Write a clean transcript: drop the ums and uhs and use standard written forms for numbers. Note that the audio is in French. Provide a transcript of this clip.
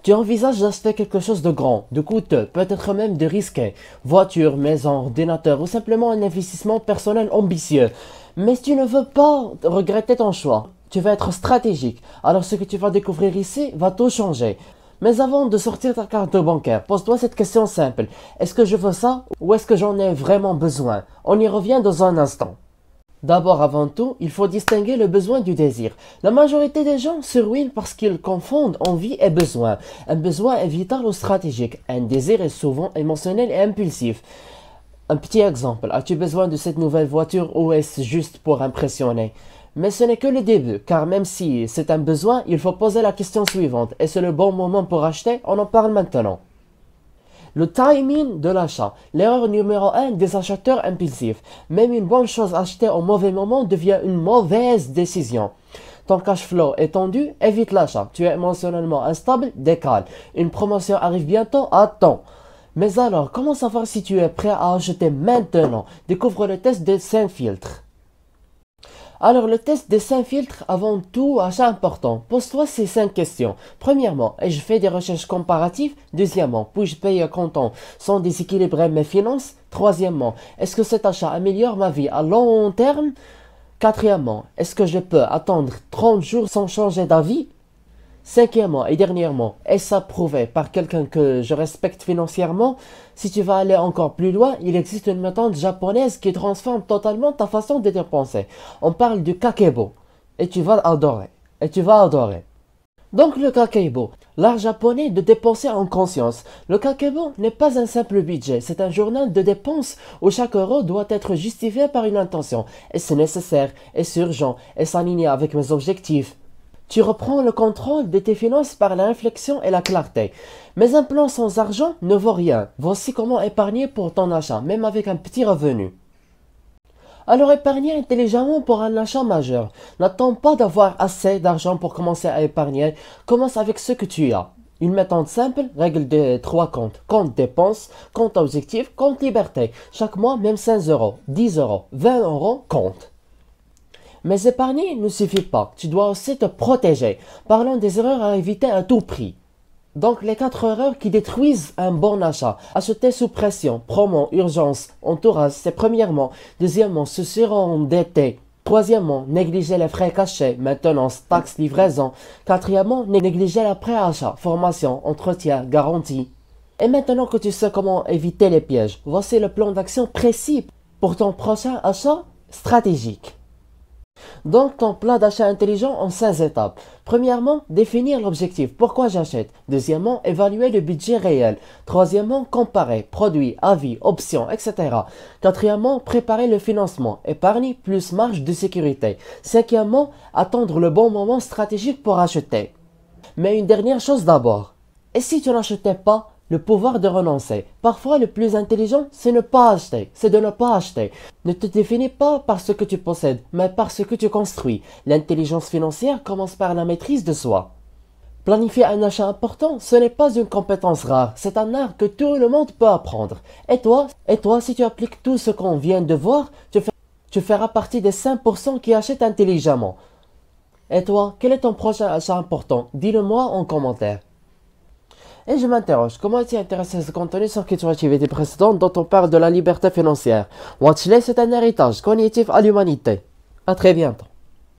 Tu envisages d'acheter quelque chose de grand, de coûteux, peut-être même de risqué. Voiture, maison, ordinateur ou simplement un investissement personnel ambitieux. Mais tu ne veux pas regretter ton choix. Tu veux être stratégique. Alors ce que tu vas découvrir ici va tout changer. Mais avant de sortir ta carte bancaire, pose-toi cette question simple. Est-ce que je veux ça ou est-ce que j'en ai vraiment besoin? On y revient dans un instant. D'abord, avant tout, il faut distinguer le besoin du désir. La majorité des gens se ruinent parce qu'ils confondent envie et besoin. Un besoin est vital ou stratégique. Un désir est souvent émotionnel et impulsif. Un petit exemple. As-tu besoin de cette nouvelle voiture ou est-ce juste pour impressionner? Mais ce n'est que le début, car même si c'est un besoin, il faut poser la question suivante. Est-ce le bon moment pour acheter? On en parle maintenant. Le timing de l'achat, l'erreur numéro 1 des acheteurs impulsifs. Même une bonne chose achetée au mauvais moment devient une mauvaise décision. Ton cash flow est tendu, évite l'achat. Tu es émotionnellement instable, décale. Une promotion arrive bientôt, attends. Mais alors, comment savoir si tu es prêt à acheter maintenant? Découvre le test des 5 filtres. Alors, le test des 5 filtres, avant tout, achat important. Pose-toi ces 5 questions. Premièrement, ai-je fait des recherches comparatives? Deuxièmement, puis-je payer comptant sans déséquilibrer mes finances? Troisièmement, est-ce que cet achat améliore ma vie à long terme? Quatrièmement, est-ce que je peux attendre 30 jours sans changer d'avis? Cinquièmement et dernièrement, est-ce approuvé par quelqu'un que je respecte financièrement? Si tu vas aller encore plus loin, il existe une méthode japonaise qui transforme totalement ta façon de dépenser. On parle du kakebo. Et tu vas adorer. Donc le kakebo, l'art japonais de dépenser en conscience. Le kakebo n'est pas un simple budget, c'est un journal de dépenses où chaque euro doit être justifié par une intention. Est-ce nécessaire? Est-ce urgent? Est-ce aligné avec mes objectifs? Tu reprends le contrôle de tes finances par la réflexion et la clarté. Mais un plan sans argent ne vaut rien. Voici comment épargner pour ton achat, même avec un petit revenu. Alors épargner intelligemment pour un achat majeur. N'attends pas d'avoir assez d'argent pour commencer à épargner. Commence avec ce que tu as. Une méthode simple, règle des 3 comptes. Compte dépenses, compte objectif, compte liberté. Chaque mois, même 5 euros, 10 euros, 20 euros, compte. Mais épargner ne suffit pas, tu dois aussi te protéger. Parlons des erreurs à éviter à tout prix. Donc les 4 erreurs qui détruisent un bon achat. Acheter sous pression, promo, urgence, entourage, c'est premièrement. Deuxièmement, se surendetter. Troisièmement, négliger les frais cachés, maintenance, taxes, livraison. Quatrièmement, négliger l'après-achat, formation, entretien, garantie. Et maintenant que tu sais comment éviter les pièges, voici le plan d'action précis pour ton prochain achat stratégique. Donc, ton plan d'achat intelligent en 5 étapes. Premièrement, définir l'objectif. Pourquoi j'achète? Deuxièmement, évaluer le budget réel. Troisièmement, comparer produits, avis, options, etc. Quatrièmement, préparer le financement. Épargne plus marge de sécurité. Cinquièmement, attendre le bon moment stratégique pour acheter. Mais une dernière chose d'abord. Et si tu n'achetais pas? Le pouvoir de renoncer. Parfois, le plus intelligent, c'est ne pas acheter. C'est de ne pas acheter. Ne te définis pas par ce que tu possèdes, mais par ce que tu construis. L'intelligence financière commence par la maîtrise de soi. Planifier un achat important, ce n'est pas une compétence rare. C'est un art que tout le monde peut apprendre. Et toi, si tu appliques tout ce qu'on vient de voir, tu feras partie des 5% qui achètent intelligemment. Et toi, quel est ton prochain achat important? Dis-le-moi en commentaire. Et je m'interroge, comment es-tu intéressé à ce contenu sans que tu aies activités précédentes dont on parle de la liberté financière? Watchlist, c'est un héritage cognitif à l'humanité. À très bientôt.